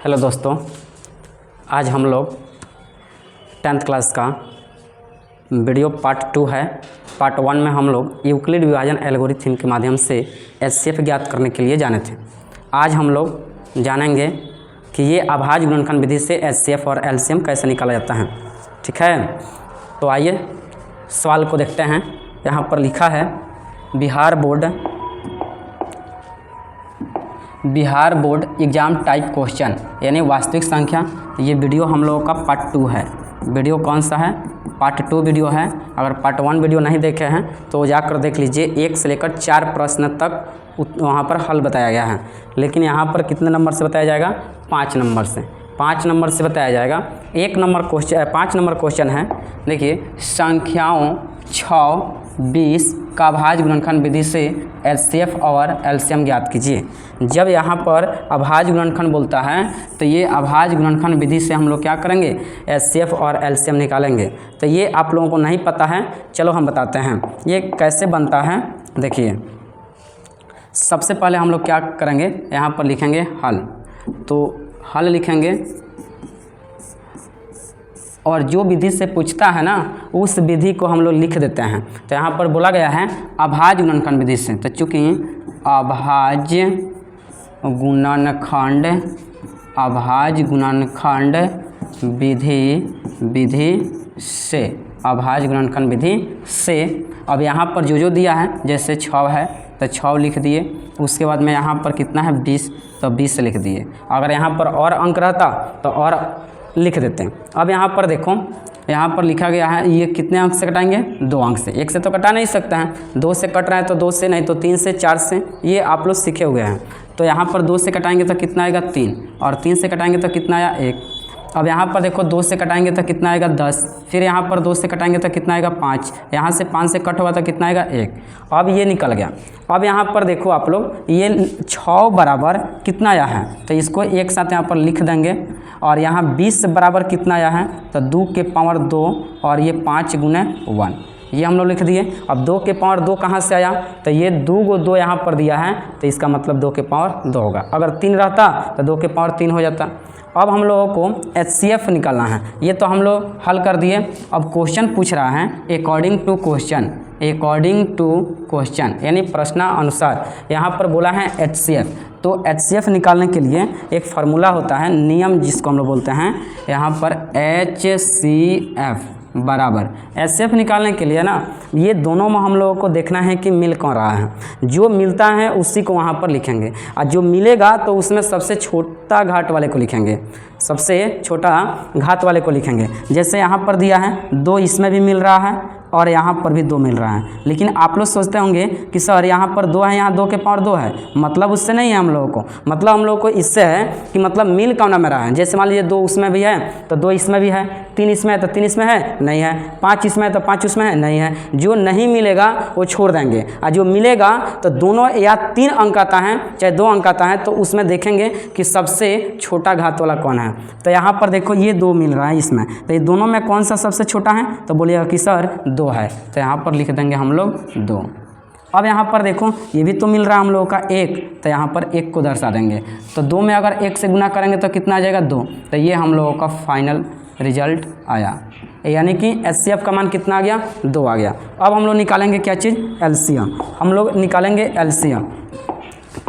Hello दोस्तों, आज हम लोग 10th क्लास का वीडियो पार्ट 2 है। पार्ट 1 में हम लोग यूक्लिड विभाजन एल्गोरिथम के माध्यम से एचसीएफ ज्ञात करने के लिए जाने थे। आज हम लोग जानेंगे कि ये अभाज्य गुणनखंड विधि से एचसीएफ और एलसीएम कैसे निकाला जाता है। ठीक है, तो आइए सवाल को देखते हैं। यहाँ पर लिखा है Bihar board exam type question यानी वास्तविक संख्या। ये वीडियो हम लोगों का पार्ट 2 है। वीडियो कौन सा है? पार्ट 2 वीडियो है। अगर पार्ट 1 वीडियो नहीं देखे हैं तो जाकर देख लीजिए। 1 से लेकर 4 प्रश्न तक वहाँ पर हल बताया गया है। लेकिन यहाँ पर कितने नंबर से बताया जाएगा? 5 नंबर से। 5 नंबर से बताया जाएगा। 5 नंबर क्वेश्चन है। देखिए, संख्याओं 6, 20 का अभाज्य गुणनखंड विधि से एचसीएफ और एलसीएम ज्ञात कीजिए। जब यहाँ पर अभाज्य गुणनखंड बोलता है तो ये अभाज्य गुणनखंड विधि से हम लोग क्या करेंगे? एचसीएफ और एलसीएम निकालेंगे। तो ये आप लोगों को नहीं पता है, चलो हम बताते हैं ये कैसे बनता है। देखिए, सबसे पहले हम लोग क्या करेंगे? यहाँ पर लिखेंगे हल। तो हल लिखेंगे और जो विधि से पूछता है ना उस विधि को हम लोग लिख देते हैं। तो यहाँ पर बोला गया है अभाज्य गुणनखंड विधि से। तो चूँकि अभाज्य गुणनखंड विधि से अभाज्य गुणनखंड विधि से, अब यहाँ पर जो दिया है, जैसे 6 है तो 6 लिख दिए। उसके बाद में यहाँ पर कितना है? 20, तो 20 लिख दिए। अगर यहाँ पर और अंक रहता तो और लिख देते हैं। अब यहाँ पर देखो, यहाँ पर लिखा गया है ये कितने अंक से कटाएंगे? 2 अंक से। 1 से तो कटा नहीं सकता है, 2 से कट रहा है तो 2 से, नहीं तो 3 से, 4 से। ये आप लोग सीखे हुए हैं। तो यहाँ पर 2 से कटाएंगे तो कितना आएगा? 3, और 3 से कटाएंगे तो कितना आया? 1। अब यहाँ पर देखो 2 से कटाएंगे तो कितना आएगा? 10। फिर यहाँ पर 2 से कटाएंगे तो कितना आएगा? 5। यहाँ से 5 से कट हुआ तो कितना आएगा? 1। अब ये निकल गया। अब यहाँ पर देखो आप लोग, ये 6 बराबर कितना आया है? तो इसको एक साथ यहाँ पर लिख देंगे। और यहाँ 20 बराबर कितना आया है? तो 2 के पावर 2 और ये 5 गुने 1, ये हम लोग लिख दिए। अब 2 के पावर 2 कहाँ से आया? तो ये 2 को 2 यहाँ पर दिया है, तो इसका मतलब 2 के पावर 2 होगा। अगर 3 रहता तो 2 के पावर 3 हो जाता। अब हम लोगों को एचसीएफ निकालना है। ये तो हम लोग हल कर दिए। अब क्वेश्चन पूछ रहा है अकॉर्डिंग टू क्वेश्चन यानी प्रश्नानुसार। यहाँ पर बोला है एचसीएफ। तो एचसीएफ निकालने के लिए एक फार्मूला होता है, नियम जिसको हम लोग बोलते हैं। यहाँ पर एचसीएफ बराबर, एचसीएफ निकालने के लिए ना ये दोनों में हम लोगों को देखना है कि मिल कौन रहा है। जो मिलता है उसी को वहाँ पर लिखेंगे, और जो मिलेगा तो उसमें सबसे छोटा घात वाले को लिखेंगे। जैसे यहाँ पर दिया है 2, इसमें भी मिल रहा है और यहाँ पर भी 2 मिल रहा है। लेकिन आप लोग सोचते होंगे कि सर यहाँ पर 2 है, यहाँ 2 के पावर 2 है। मतलब उससे नहीं है हम लोगों को, मतलब हम लोगों को इससे है कि मतलब मिल कौन में रहा है। जैसे मान लीजिए 2 उसमें भी है तो 2 इसमें भी है, 3 इसमें है तो 3 इसमें है, नहीं है, 5 इसमें है तो 5 उसमें है, नहीं है। जो नहीं मिलेगा वो छोड़ देंगे, और जो मिलेगा तो दोनों या 3 अंक आता है चाहे 2 अंक आता है, तो उसमें देखेंगे कि सबसे छोटा घात वाला कौन है। तो यहाँ पर देखो ये 2 मिल रहा है इसमें, तो ये दोनों में कौन सा सबसे छोटा है? तो बोलिएगा कि सर 2 है, तो यहाँ पर लिख देंगे हम लोग 2। अब यहाँ पर देखो ये भी तो मिल रहा है हम लोगों का 1, तो यहाँ पर 1 को दर्शा देंगे। तो 2 में अगर 1 से गुना करेंगे तो कितना आ जाएगा? 2। तो ये हम लोगों का फाइनल रिजल्ट आया, यानी कि एचसीएफ का मान कितना आ गया? 2 आ गया। अब हम लोग निकालेंगे क्या चीज़? एलसीएम। हम लोग निकालेंगे एलसीएम।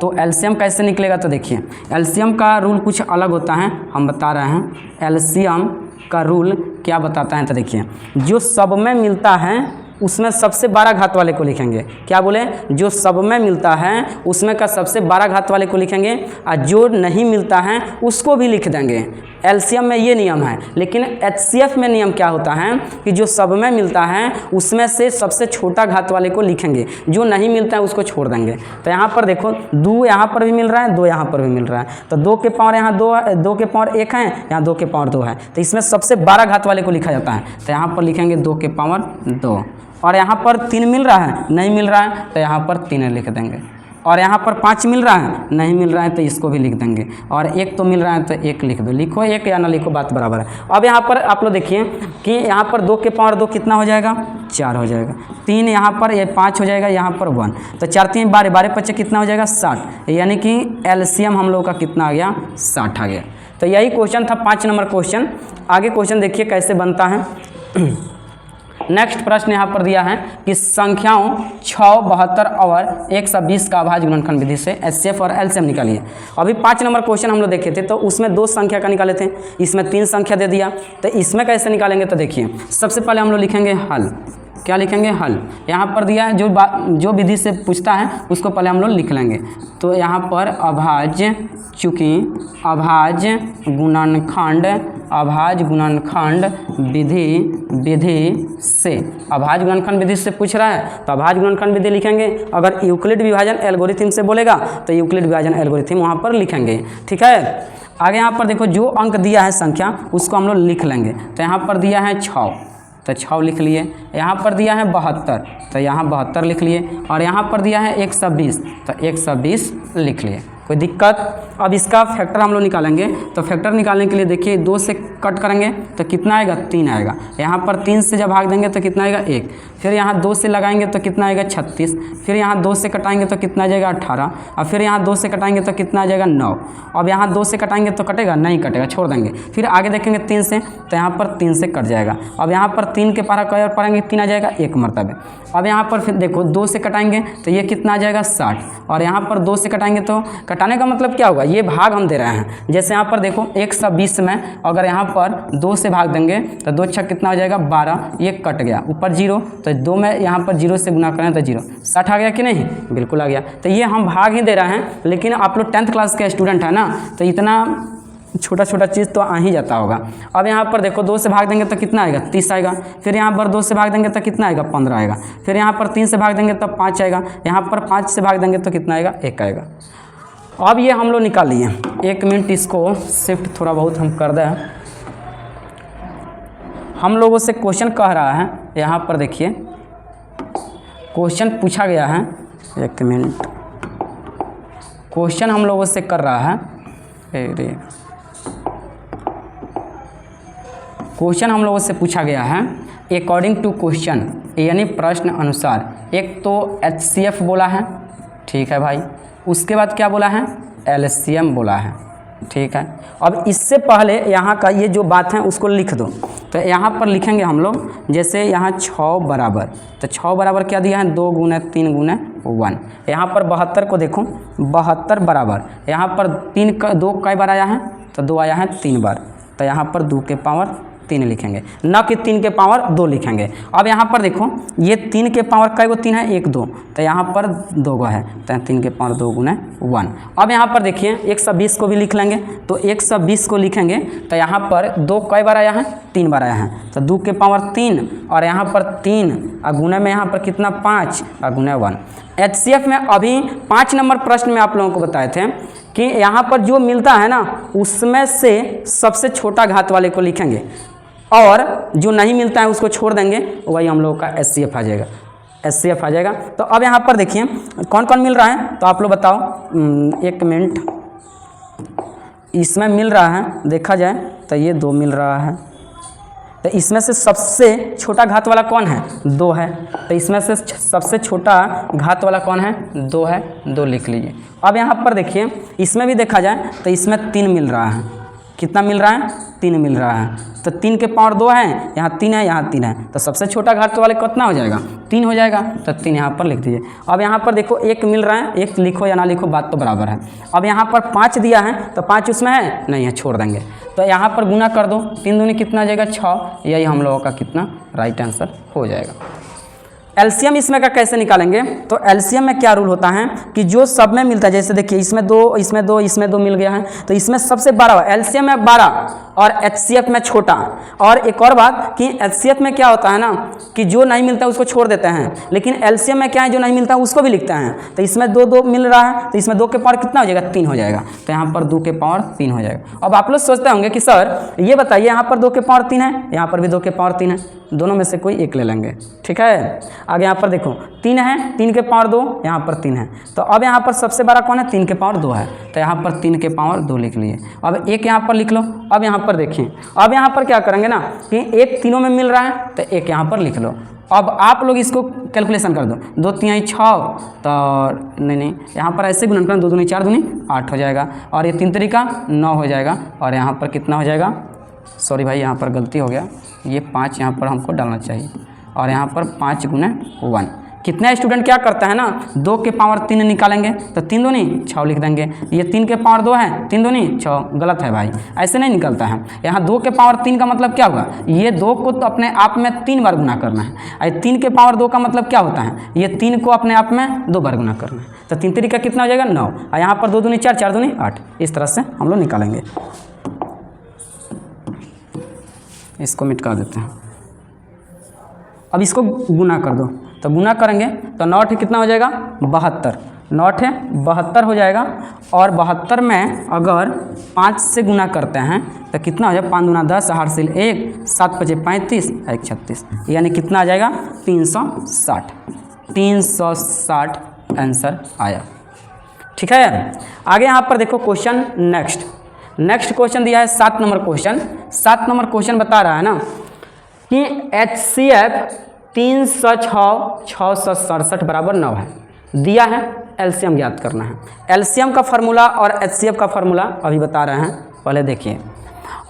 तो एलसीएम कैसे निकलेगा? तो देखिए, एलसीएम का रूल कुछ अलग होता है, हम बता रहे हैं। एलसीएम का रूल क्या बताता है? तो देखिए, जो सब में मिलता है उसमें सबसे 12 घात वाले को लिखेंगे। क्या बोले? जो सब में मिलता है उसमें का सबसे 12 घात वाले को लिखेंगे, और जो नहीं मिलता है उसको भी लिख देंगे। एलसीएम में ये नियम है। लेकिन एचसीएफ में नियम क्या होता है कि जो सब में मिलता है उसमें से सबसे छोटा घात वाले को लिखेंगे, जो नहीं मिलता है उसको छोड़ देंगे। तो यहाँ पर देखो 2 यहाँ पर भी मिल रहा है, 2 यहाँ पर भी मिल रहा है। तो 2 के पावर यहाँ 2 के पावर 1 है, यहाँ 2 के पावर 2 है, तो इसमें सबसे 12 घात वाले को लिखा जाता है। तो यहाँ पर लिखेंगे 2 के पावर 2। और यहाँ पर 3 मिल रहा है, नहीं मिल रहा है, तो यहाँ पर 3 लिख देंगे। और यहाँ पर 5 मिल रहा है, नहीं मिल रहा है, तो इसको भी लिख देंगे। और 1 तो मिल रहा है तो 1 लिख दो। लिखो 1 या ना लिखो, बात बराबर है। अब यहाँ पर आप लोग देखिए कि यहाँ पर 2 के पावर 2 कितना हो जाएगा? 4 हो जाएगा। 3 यहाँ पर, ये 5 हो जाएगा, यहाँ पर 1, तो 4 3 12, 12 5 कितना हो जाएगा? 60। यानी कि एलसीएम हम लोग का कितना आ गया? 60 आ गया। तो यही क्वेश्चन था 5 नंबर क्वेश्चन। आगे क्वेश्चन देखिए कैसे बनता है। नेक्स्ट प्रश्न यहाँ पर दिया है कि संख्याओं 6, 72 और 120 का अभाज्य गुणनखंड विधि से एचसीएफ और एलसीएम निकालिए। अभी 5 नंबर क्वेश्चन हम लोग देखे थे, तो उसमें 2 संख्या का निकाले थे, इसमें 3 संख्या दे दिया, तो इसमें कैसे निकालेंगे। तो देखिए सबसे पहले हम लोग लिखेंगे हल। क्या लिखेंगे? हल। यहाँ पर दिया है जो विधि से पूछता है उसको पहले हम लोग लिख लेंगे। तो यहाँ पर अभाज्य, चूँकि अभाज्य गुणनखंड विधि से, अभाज्य गुणनखंड विधि से पूछ रहा है तो अभाज्य गुणनखंड विधि लिखेंगे। अगर यूक्लिड विभाजन एल्गोरिथम से बोलेगा तो यूक्लिड विभाजन एल्गोरिथम वहाँ पर लिखेंगे। ठीक है, आगे यहाँ पर देखो जो अंक दिया है संख्या उसको हम लोग लिख लेंगे। तो यहाँ पर दिया है 6 तो 6 लिख लिए, यहाँ पर दिया है 72 तो यहाँ 72 लिख लिए, और यहाँ पर दिया है 120 तो 120 लिख लिए। कोई दिक्कत? अब इसका फैक्टर हम लोग निकालेंगे। तो फैक्टर निकालने के लिए देखिए 2 से कट करेंगे तो कितना आएगा? 3 आएगा। यहाँ पर 3 से जब भाग देंगे तो कितना आएगा? 1। फिर यहाँ 2 से लगाएंगे तो कितना आएगा? 36। फिर यहाँ 2 से कटाएंगे तो कितना आ जाएगा? 18। और फिर यहाँ 2 से कटाएंगे तो कितना आ जाएगा? 9। अब यहाँ 2 से कटाएंगे तो कटेगा? नहीं कटेगा, छोड़ देंगे। फिर आगे देखेंगे 3 से तो यहाँ पर 3 से कट जाएगा। अब यहाँ पर 3 के पारा कई और पढ़ेंगे? 3 आ जाएगा 1 मरतबे। अब यहाँ पर फिर देखो 2 से कटाएंगे तो ये कितना आ जाएगा? 60। और यहाँ पर 2 से कटाएंगे तो कटाने का मतलब क्या होगा? ये भाग हम दे रहे हैं। जैसे यहाँ पर देखो 120 में अगर यहाँ पर 2 से भाग देंगे तो 2 छक कितना हो जाएगा? 12। ये कट गया, ऊपर 0 तो 2 में यहाँ पर 0 से गुना करें तो 0। 60 आ गया कि नहीं? बिल्कुल आ गया। तो ये हम भाग ही दे रहे हैं, लेकिन आप लोग 10th क्लास के स्टूडेंट है ना, तो इतना छोटा छोटा चीज़ तो आ ही जाता होगा। अब यहाँ पर देखो 2 से भाग देंगे तो कितना आएगा? 30 आएगा। फिर यहाँ पर 2 से भाग देंगे तो कितना आएगा? 15 आएगा। फिर यहाँ पर 3 से भाग देंगे तो 5 आएगा। यहाँ पर 5 से भाग देंगे तो कितना आएगा? 1 आएगा। अब ये हम लोग निकाल लिए। 1 मिनट इसको शिफ्ट थोड़ा बहुत हम कर दें। हम लोगों से क्वेश्चन कह रहा है, यहाँ पर देखिए क्वेश्चन पूछा गया है। 1 मिनट, क्वेश्चन हम लोगों से कर रहा है, क्वेश्चन हम लोगों से पूछा गया है अकॉर्डिंग टू क्वेश्चन, यानी प्रश्न अनुसार। एक तो एचसीएफ बोला है, ठीक है भाई, उसके बाद क्या बोला है? एलसीएम बोला है, ठीक है। अब इससे पहले यहाँ का ये जो बात है उसको लिख दो। तो यहाँ पर लिखेंगे हम लोग, जैसे यहाँ 6 बराबर, तो 6 बराबर क्या दिया है? 2 गुना 3 गुना 1। यहाँ पर 72 को देखो, 72 बराबर, यहाँ पर 2 कई बार आया है? तो 2 आया है 3 बार। तो यहाँ पर 2 के पावर 3 लिखेंगे, न कि 3 के पावर 2 लिखेंगे। अब यहाँ पर देखो ये 3 के पावर कई गो 3 है? 1 2, तो यहाँ पर 2 गो है, तो 3 के पावर 2 गुना 1। अब यहाँ पर देखिए 120 को भी लिख लेंगे। तो 120 को लिखेंगे तो यहाँ पर 2 कई बार आया है? 3 बार आया है, तो 2 के पावर 3, और यहाँ पर 3 और गुना में यहाँ पर कितना? 5 और गुना 1। एचसीएफ में अभी 5 नंबर प्रश्न में आप लोगों को बताए थे कि यहाँ पर जो मिलता है ना उसमें से सबसे छोटा घात वाले को लिखेंगे, और जो नहीं मिलता है उसको छोड़ देंगे, वही हम लोगों का एचसीएफ आ जाएगा, एचसीएफ आ जाएगा। तो अब यहाँ पर देखिए कौन कौन मिल रहा है, तो आप लोग बताओ। 1 मिनट, इसमें मिल रहा है, देखा जाए तो ये 2 मिल रहा है। तो इसमें से सबसे छोटा घात वाला कौन है? 2 है। तो इसमें से सबसे छोटा घात वाला कौन है? 2 है, 2 लिख लीजिए। अब यहाँ पर देखिए इसमें भी देखा जाए तो इसमें 3 मिल रहा है। कितना मिल रहा है? 3 मिल रहा है। तो 3 के पावर 2 है, यहाँ 3 है, यहाँ 3 है, तो सबसे छोटा घात वाले कितना हो जाएगा? 3 हो जाएगा। तो 3 यहाँ पर लिख दीजिए। अब यहाँ पर देखो 1 मिल रहा है, 1 लिखो या ना लिखो बात तो बराबर है। अब यहाँ पर 5 दिया है, तो 5 उसमें है नहीं है, छोड़ देंगे। तो यहाँ पर गुना कर दो, 3 दूनी कितना आ जाएगा? 6। यही हम लोगों का कितना राइट आंसर हो जाएगा। एलसीएम इसमें का कैसे निकालेंगे? तो एलसीएम में क्या रूल होता है कि जो सब में मिलता है, जैसे देखिए इसमें 2 इसमें 2 इसमें 2 मिल गया है, तो इसमें सबसे बड़ा एलसीएम में 12 और एचसीएफ में छोटा। और एक और बात कि एचसीएफ में क्या होता है ना कि जो नहीं मिलता है उसको छोड़ देते हैं, लेकिन एलसीएम में क्या है, जो नहीं मिलता है उसको भी लिखते हैं। तो इसमें 2 मिल रहा है, तो इसमें 2 के पावर कितना हो जाएगा? 3 हो जाएगा। तो यहाँ पर 2 के पावर 3 हो जाएगा। अब आप लोग सोचते होंगे कि सर ये बताइए यहाँ पर 2 के पावर 3 है, यहाँ पर भी 2 के पावर 3 है, दोनों में से कोई एक ले लेंगे, ठीक है। आगे यहाँ पर देखो 3 है, 3 के पावर 2, यहाँ पर 3 है। तो अब यहाँ पर सबसे बड़ा कौन है? 3 के पावर 2 है, तो यहाँ पर 3 के पावर 2 लिख लिए। अब 1 यहाँ पर लिख लो। अब यहाँ पर देखिए, अब यहाँ पर क्या करेंगे ना कि 1 तीनों में मिल रहा है, तो 1 यहाँ पर लिख लो। अब आप लोग इसको कैलकुलेशन कर दो, 2 3 6 तो नहीं यहाँ पर ऐसे गुणन करना, 2 दूनी 4 दूनी 8 हो जाएगा, और ये 3 तरीका 9 हो जाएगा, और यहाँ पर कितना हो जाएगा, सॉरी भाई यहाँ पर गलती हो गया, ये 5 यहाँ पर हमको डालना चाहिए, और यहाँ पर 5 गुना 1। कितने स्टूडेंट क्या करता है ना, 2 के पावर 3 निकालेंगे तो 3 दूनी 6 लिख देंगे, ये 3 के पावर 2 है, 3 दूनी 6, गलत है भाई, ऐसे नहीं निकलता है। यहाँ 2 के पावर 3 का मतलब क्या होगा, ये 2 को तो अपने आप में 3 बार गुना करना है, और 3 के पावर 2 का मतलब क्या होता है, ये 3 को अपने आप में 2 बार गुना करना है, तो 3 तरीका कितना हो जाएगा 9, और यहाँ पर 2 दूनी 4, 4 दूनी 8, इस तरह से हम लोग निकालेंगे। इसको मिटा देते हैं। अब इसको गुना कर दो, तो गुना करेंगे तो 9 कितना हो जाएगा 72, 9 72 हो जाएगा, और 72 में अगर 5 से गुना करते हैं तो कितना हो जाएगा, 5 दूना 10, हासिल 1, 7 5 35, 1 36, यानी कितना आ जाएगा 360, 360 आंसर आया। ठीक है, आगे यहाँ पर देखो क्वेश्चन नेक्स्ट क्वेश्चन दिया है 7 नंबर क्वेश्चन। 7 नंबर क्वेश्चन बता रहा है ना कि HCF 306 667 बराबर 9 है, दिया है, एलसीएम ज्ञात करना है। एलसीएम का फार्मूला और HCF का फार्मूला अभी बता रहे हैं, पहले देखिए।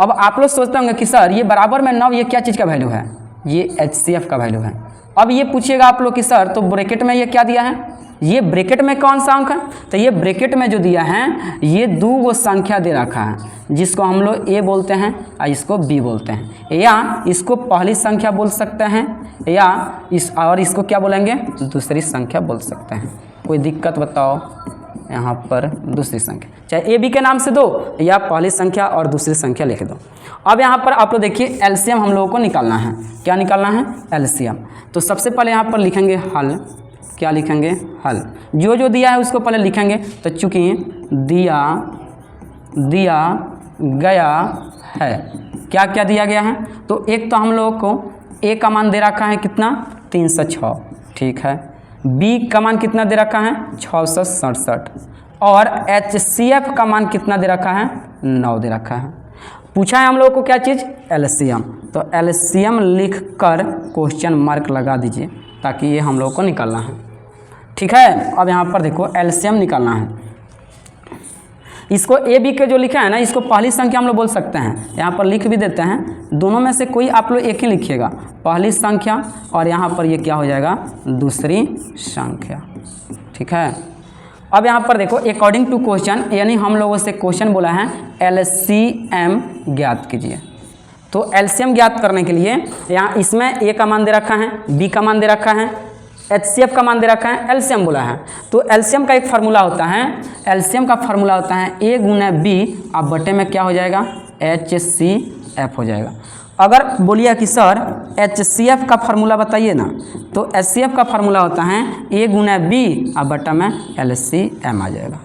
अब आप लोग सोचते होंगे कि सर ये बराबर में 9 ये क्या चीज़ का वैल्यू है, ये HCF का वैल्यू है। अब ये पूछिएगा आप लोग कि सर तो ब्रैकेट में ये क्या दिया है, ये ब्रैकेट में कौन सा अंक है, तो ये ब्रैकेट में जो दिया है ये 2 संख्या दे रखा है, जिसको हम लोग A बोलते हैं और इसको B बोलते हैं, या इसको पहली संख्या बोल सकते हैं, या इसको क्या बोलेंगे, दूसरी संख्या बोल सकते हैं। कोई दिक्कत बताओ, यहाँ पर दूसरी संख्या चाहे A B के नाम से दो या पहली संख्या और दूसरी संख्या लिख दो। अब यहाँ पर आप लोग देखिए एलसीएम हम लोगों को निकालना है, क्या निकालना है, एलसीएम। तो सबसे पहले यहाँ पर लिखेंगे हल, क्या लिखेंगे, हल। जो दिया है उसको पहले लिखेंगे, तो चूँकि दिया गया है, क्या क्या दिया गया है, तो एक तो हम लोगों को A का मान दे रखा है कितना 306, ठीक है, B का मान कितना दे रखा है 667, और HCF का मान कितना दे रखा है 9 दे रखा है। पूछा है हम लोगों को क्या चीज़, एलसीएम, तो एलसीएम लिख कर क्वेश्चन मार्क लगा दीजिए, ताकि ये हम लोगों को निकालना है। ठीक है, अब यहाँ पर देखो एलसीएम निकालना है, इसको ए बी के जो लिखा है ना, इसको पहली संख्या हम लोग बोल सकते हैं, यहाँ पर लिख भी देते हैं, दोनों में से कोई आप लोग एक ही लिखिएगा, पहली संख्या, और यहाँ पर ये क्या हो जाएगा दूसरी संख्या। ठीक है, अब यहाँ पर देखो अकॉर्डिंग टू क्वेश्चन, यानी हम लोगों से क्वेश्चन बोला है एलसीएम ज्ञात कीजिए। तो एलसीएम ज्ञात करने के लिए यहाँ इसमें ए का मान दे रखा है, बी का मान दे रखा है, HCF का मान दे रखा है, एलसीएम बोला है। तो एलसीएम का एक फार्मूला होता है, एलसीएम का फार्मूला होता है A गुना B, अब बटे में क्या हो जाएगा HCF हो जाएगा। अगर बोलिए कि सर HCF का फार्मूला बताइए ना, तो HCF का फार्मूला होता है A गुना B, अब बटा में LCM आ जाएगा।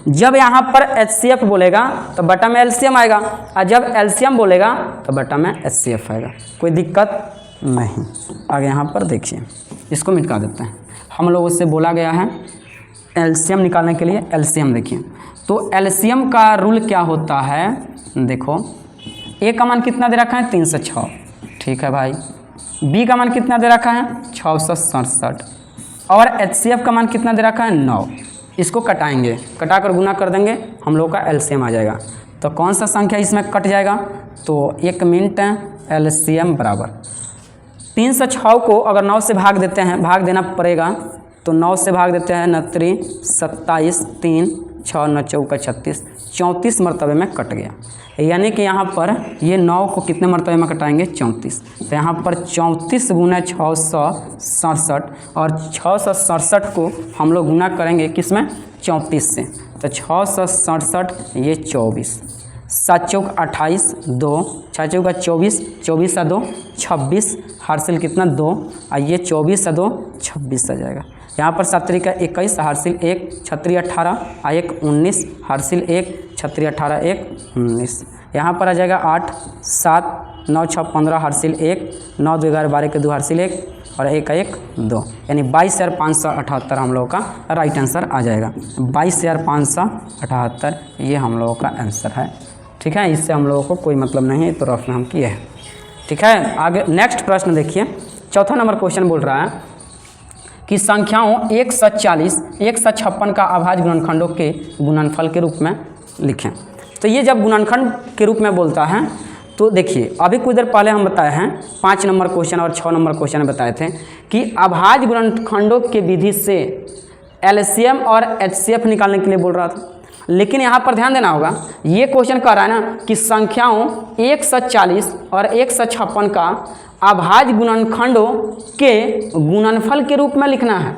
जब यहाँ पर HCF बोलेगा तो बटा में LCM आएगा, और जब LCM बोलेगा तो बटा में HCF आएगा, कोई दिक्कत नहीं। आगे यहाँ पर देखिए, इसको मिटा देते हैं। हम लोगों से बोला गया है एलसीएम निकालने के लिए, एलसीएम देखिए, तो एलसीएम का रूल क्या होता है, देखो ए का मान कितना दे रखा है 306, ठीक है भाई, बी का मान कितना दे रखा है 667, और HCF का मान कितना दे रखा है 9। इसको कटाएंगे, कटा कर गुना कर देंगे, हम लोग का एलसीएम आ जाएगा। तो कौन सा संख्या इसमें कट जाएगा, तो 1 मिनट एलसीएम बराबर 306 को अगर 9 से भाग देते हैं, भाग देना पड़ेगा, तो 9 से भाग देते हैं 9 3 27, 3 6 9 4 36, 34 मरतबे में कट गया। यानी कि यहाँ पर ये 9 को कितने मरतबे में कटाएंगे 34, तो यहाँ पर 34 गुना 667, और 667 को हम लोग गुना करेंगे किस में 34 से, तो 667 ये 24, 7 चौक 28, 2 6 चौका 24, 24 सा 2 26, हासिल कितना 2, और ये 24 सा 2 26 आ जाएगा। यहाँ पर 7 तरीका 21, हासिल 1 छत्री 18, और 1 19, हासिल 1 छत्री 18 1 19। यहाँ पर आ जाएगा 8 7 9 6 15, हासिल 1 9 2 11 12 के 2 हासिल 1, और 1 1 2, यानी 22,578 हम लोगों का राइट आंसर आ जाएगा। 22,578 ये हम लोगों का आंसर है। ठीक है, इससे हम लोगों को कोई मतलब नहीं है, तो रफ में हम किए हैं। ठीक है, आगे नेक्स्ट प्रश्न देखिए, चौथा नंबर क्वेश्चन बोल रहा है कि संख्याओं 1 से 40, 1 से 56 का अभाज्य गुणनखंडों के गुणनफल के रूप में लिखें। तो ये जब गुणनखंड के रूप में बोलता है तो देखिए अभी कुछ देर पहले हम बताए हैं 5 नंबर क्वेश्चन और 6 नंबर क्वेश्चन में बताए थे कि अभाज्य गुणनखंडों के विधि से एलसीएम और एचसीएफ निकालने के लिए बोल रहा था। लेकिन यहाँ पर ध्यान देना होगा, ये क्वेश्चन कह रहा है ना कि संख्याओं 1 से 40 और 1 से 56 का अभाज्य गुणनखंडों के गुणनफल के रूप में लिखना है।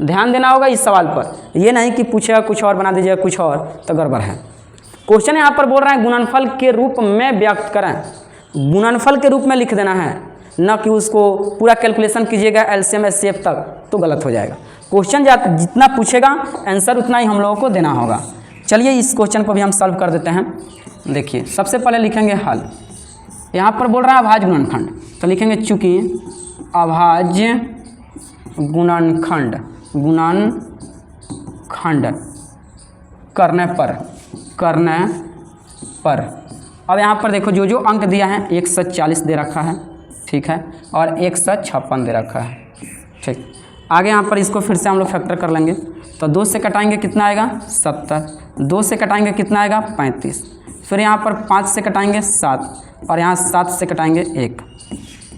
ध्यान देना होगा इस सवाल पर, ये नहीं कि पूछेगा कुछ और बना दीजिएगा कुछ और तो गड़बड़ है। क्वेश्चन यहाँ पर बोल रहा है गुणनफल के रूप में व्यक्त करें, गुणनफल के रूप में लिख देना है, न कि उसको पूरा कैलकुलेशन कीजिएगा एलसीएम एचसीएफ तक तो गलत हो जाएगा। क्वेश्चन जितना पूछेगा आंसर उतना ही हम लोगों को देना होगा। चलिए इस क्वेश्चन को भी हम सॉल्व कर देते हैं। देखिए सबसे पहले लिखेंगे हल। यहाँ पर बोल रहा है अभाज्य गुणनखंड, तो लिखेंगे चूँकि अभाज्य गुणनखंड करने पर अब यहाँ पर देखो जो अंक दिया है 1 से 40 दे रखा है, ठीक है, और 1 से 56 दे रखा है, ठीक। आगे यहाँ पर इसको फिर से हम लोग फैक्टर कर लेंगे, तो 2 से कटाएंगे कितना आएगा 70, 2 से कटाएंगे कितना आएगा 35, फिर यहाँ पर 5 से कटाएंगे 7 और यहाँ 7 से कटाएंगे 1।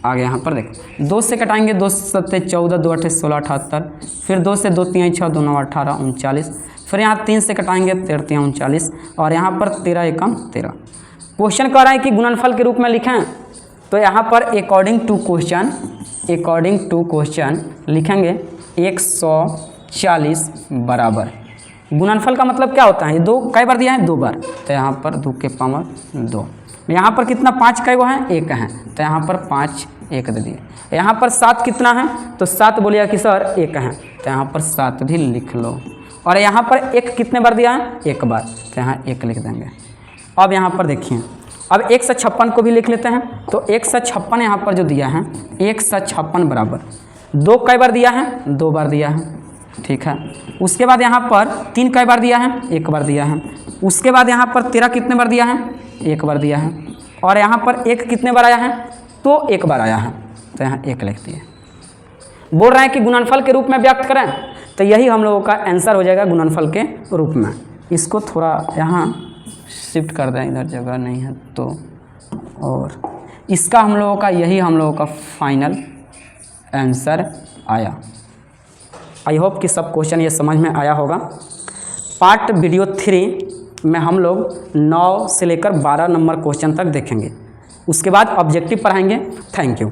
आगे यहाँ पर देखो 2 से कटाएंगे 2 7 14, 2 8 16 78, फिर 2 से 2 3 6 2 9 18 39, फिर यहाँ 3 से कटाएंगे 13 3 39 और यहाँ पर 13 एकम 13। क्वेश्चन कह रहा है कि गुणनफल के रूप में लिखें, तो यहाँ पर अकॉर्डिंग टू क्वेश्चन लिखेंगे 140 बराबर। गुणनफल का मतलब क्या होता है, ये 2 कई बार दिया है 2 बार, तो यहाँ पर 2 के पावर 2। यहाँ पर कितना 5 कई वो हैं 1 हैं, तो यहाँ पर 5 1 दे दिए। यहाँ पर 7 कितना है, तो 7 बोलिएगा कि सर 1 है, तो यहाँ पर 7 भी लिख लो। और यहाँ पर 1 कितने बार दिया है 1 बार, तो यहाँ 1 लिख देंगे। अब यहाँ पर देखिए अब 1 से 56 को भी लिख लेते हैं, तो 1 से 56 यहाँ पर जो दिया है 1 से 56 बराबर 2 कई बार दिया है 2 बार दिया है, ठीक है। उसके बाद यहाँ पर 3 कई बार दिया है 1 बार दिया है। उसके बाद यहाँ पर 13 कितने बार दिया है 1 बार दिया है। और यहाँ पर 1 कितने बार आया है, तो 1 बार आया है, तो यहाँ 1 लिख दिए। बोल रहे हैं कि गुणनफल के रूप में व्यक्त करें, तो यही हम लोगों का आंसर हो जाएगा गुणनफल के रूप में। इसको थोड़ा यहाँ शिफ्ट कर दें, इधर जगह नहीं है तो, और इसका हम लोगों का फाइनल आंसर आया। आई होप कि सब क्वेश्चन ये समझ में आया होगा। पार्ट वीडियो 3 में हम लोग 9 से लेकर 12 नंबर क्वेश्चन तक देखेंगे, उसके बाद ऑब्जेक्टिव पढ़ाएंगे। Thank you.